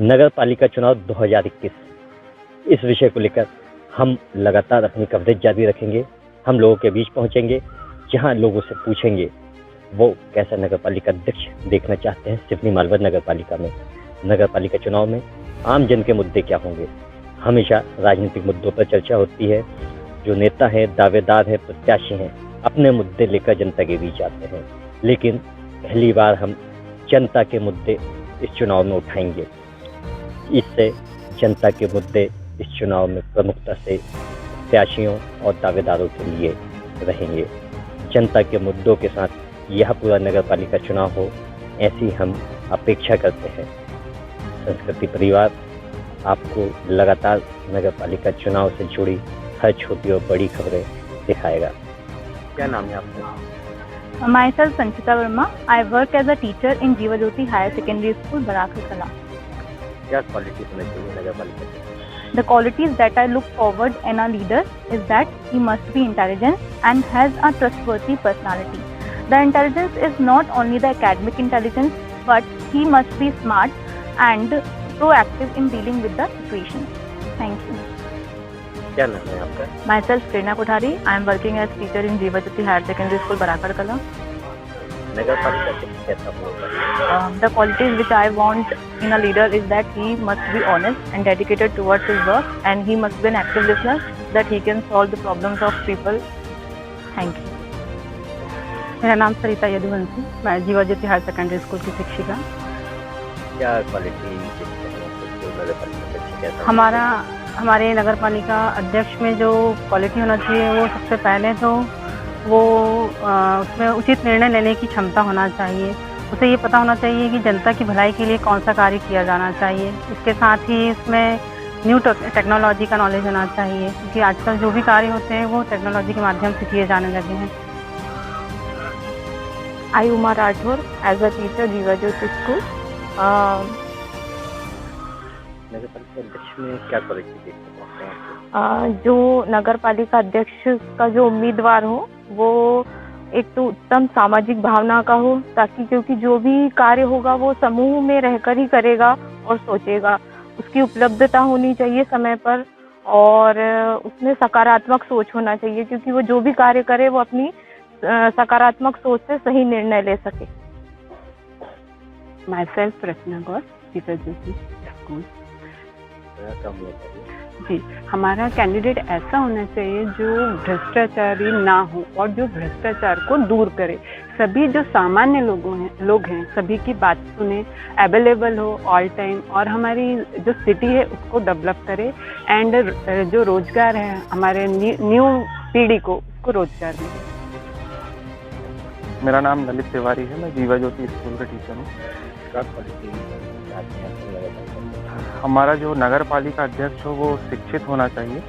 नगर पालिका चुनाव 2021 इस विषय को लेकर हम लगातार अपनी कवरेज जारी रखेंगे। हम लोगों के बीच पहुंचेंगे, जहां लोगों से पूछेंगे वो कैसा नगर पालिका अध्यक्ष देखना चाहते हैं सिवनी मालवा नगर पालिका में। नगर पालिका चुनाव में आम जन के मुद्दे क्या होंगे। हमेशा राजनीतिक मुद्दों पर चर्चा होती है। जो नेता हैं, दावेदार हैं, प्रत्याशी हैं, अपने मुद्दे लेकर जनता के बीच आते हैं, लेकिन पहली बार हम जनता के मुद्दे इस चुनाव में उठाएंगे। इससे जनता के मुद्दे इस चुनाव में प्रमुखता से प्रत्याशियों और दावेदारों के लिए रहेंगे। जनता के मुद्दों के साथ यह पूरा नगर पालिका चुनाव हो, ऐसी हम अपेक्षा करते हैं। संस्कृति परिवार आपको लगातार नगर पालिका चुनाव से जुड़ी हर छोटी और बड़ी खबरें दिखाएगा। क्या नाम है आपका? Myself Sanchita Verma. I work as a teacher in Jeeva Jyoti Higher Secondary School, Barakal Kala. क्या क्वालिटी होनी चाहिए नगर पालिका में? The qualities that I look forward in a leader is that he must be intelligent and has a trustworthy personality. The intelligence is not only the academic intelligence, but he must be smart and proactive in dealing with the situation. Thank you. क्या नाम है आपका? Myself Prerna Kothari. I am working as teacher in Jeeva Jyoti Higher Secondary School, Barakal Kala. नगर पालिका कैसा होगा? The qualities which I want in a leader is that he must be honest and dedicated towards his work, and he must be an active listener that he can solve the problems of people. Thank you. मेरा नाम सरिता यदुवंशी, मैं जीवा ज्योति higher secondary school की शिक्षिका। क्या quality नगर पालिका अध्यक्ष कैसा? हमारे नगर पालिका अध्यक्ष में जो क्वालिटी होना चाहिए वो सबसे पहले तो वो उसमें उचित निर्णय लेने की क्षमता होना चाहिए। उसे ये पता होना चाहिए कि जनता की भलाई के लिए कौन सा कार्य किया जाना चाहिए। इसके साथ ही इसमें न्यू टेक्नोलॉजी का नॉलेज होना चाहिए, क्योंकि आजकल जो भी कार्य होते हैं वो टेक्नोलॉजी के माध्यम से किए जाने लगे हैं। I Uma Rathore as a teacher Jeeva Jyoti School. नगर पालिका अध्यक्ष में क्या क्वालिटी देखते हैं? जो नगर पालिका अध्यक्ष का जो उम्मीदवार हो वो एक तो उत्तम सामाजिक भावना का हो, ताकि क्योंकि जो भी कार्य होगा वो समूह में रहकर ही करेगा और सोचेगा। उसकी उपलब्धता होनी चाहिए समय पर, और उसमें सकारात्मक सोच होना चाहिए, क्योंकि वो जो भी कार्य करे वो अपनी सकारात्मक सोच से सही निर्णय ले सके। Myself रचना गौर, जीवा ज्योति स्कूल। जी, हमारा कैंडिडेट ऐसा होना चाहिए जो भ्रष्टाचारी ना हो और जो भ्रष्टाचार को दूर करे। सभी जो सामान्य लोग हैं सभी की बात सुने, अवेलेबल हो ऑल टाइम, और हमारी जो सिटी है उसको डेवलप करे, एंड जो रोजगार है हमारे न्यू पीढ़ी को उसको रोजगार मिले। मेरा नाम ललित तिवारी है, मैं जीवा ज्योति स्कूल का टीचर हूँ। हमारा जो नगर पालिका अध्यक्ष हो वो शिक्षित होना चाहिए,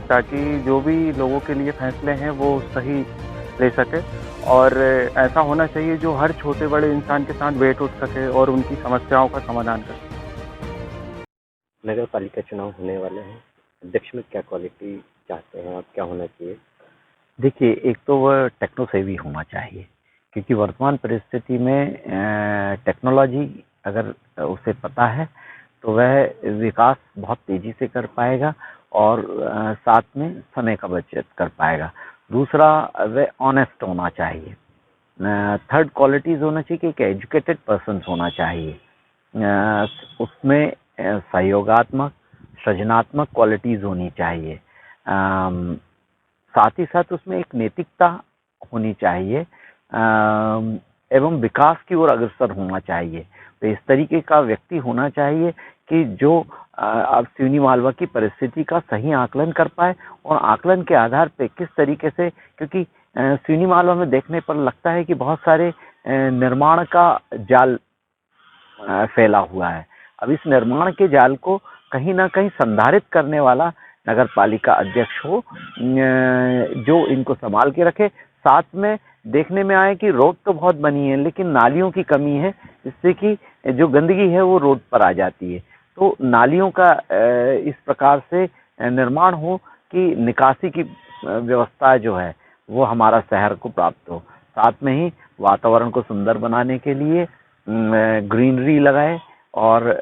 ताकि जो भी लोगों के लिए फैसले हैं वो सही ले सके, और ऐसा होना चाहिए जो हर छोटे बड़े इंसान के साथ बैठ उठ सके और उनकी समस्याओं का समाधान कर सके। नगर पालिका चुनाव होने वाले हैं, अध्यक्ष में क्या क्वालिटी चाहते हैं आप, क्या होना चाहिए? देखिए, एक तो वह टेक्नो सेवी होना चाहिए, क्योंकि वर्तमान परिस्थिति में टेक्नोलॉजी अगर उसे पता है तो वह विकास बहुत तेजी से कर पाएगा और साथ में समय का बचत कर पाएगा। दूसरा, वह ऑनेस्ट होना चाहिए। थर्ड क्वालिटीज होना चाहिए कि एक एजुकेटेड पर्सन होना चाहिए। उसमें सहयोगात्मक, सृजनात्मक क्वालिटीज होनी चाहिए। साथ ही साथ उसमें एक नैतिकता होनी चाहिए एवं विकास की ओर अग्रसर होना चाहिए। तो इस तरीके का व्यक्ति होना चाहिए कि जो अब सिवनी मालवा की परिस्थिति का सही आकलन कर पाए, और आकलन के आधार पे किस तरीके से, क्योंकि सिवनी मालवा में देखने पर लगता है कि बहुत सारे निर्माण का जाल फैला हुआ है। अब इस निर्माण के जाल को कहीं ना कहीं संधारित करने वाला नगर पालिका अध्यक्ष हो, जो इनको संभाल के रखे। साथ में देखने में आए कि रोड तो बहुत बनी है लेकिन नालियों की कमी है, जिससे कि जो गंदगी है वो रोड पर आ जाती है। तो नालियों का इस प्रकार से निर्माण हो कि निकासी की व्यवस्था जो है वो हमारा शहर को प्राप्त हो। साथ में ही वातावरण को सुंदर बनाने के लिए ग्रीनरी लगाए और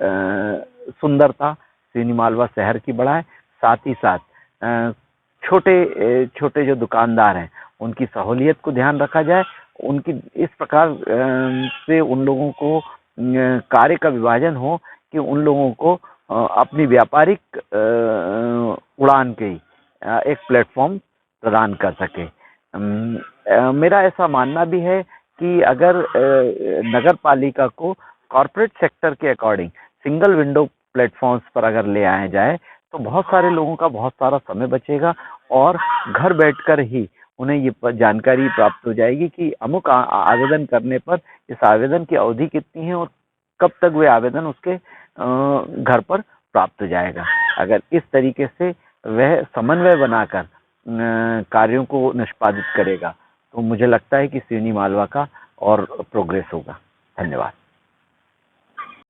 सुंदरता सिवनी मालवा शहर की बढ़ाए, साथ ही साथ छोटे छोटे जो दुकानदार हैं उनकी सहूलियत को ध्यान रखा जाए, उनकी इस प्रकार से उन लोगों को कार्य का विभाजन हो कि उन लोगों को अपनी व्यापारिक उड़ान के एक प्लेटफॉर्म प्रदान कर सके। मेरा ऐसा मानना भी है कि अगर नगर पालिका को कॉरपोरेट सेक्टर के अकॉर्डिंग सिंगल विंडो प्लेटफॉर्म्स पर अगर ले आया जाए तो बहुत सारे लोगों का बहुत सारा समय बचेगा और घर बैठकर ही उन्हें ये जानकारी प्राप्त हो जाएगी कि अमुक आवेदन करने पर इस आवेदन की अवधि कितनी है और कब तक वे आवेदन उसके घर पर प्राप्त हो जाएगा। अगर इस तरीके से वह समन्वय बनाकर कार्यों को निष्पादित करेगा तो मुझे लगता है कि सिवनी मालवा का और प्रोग्रेस होगा। धन्यवाद।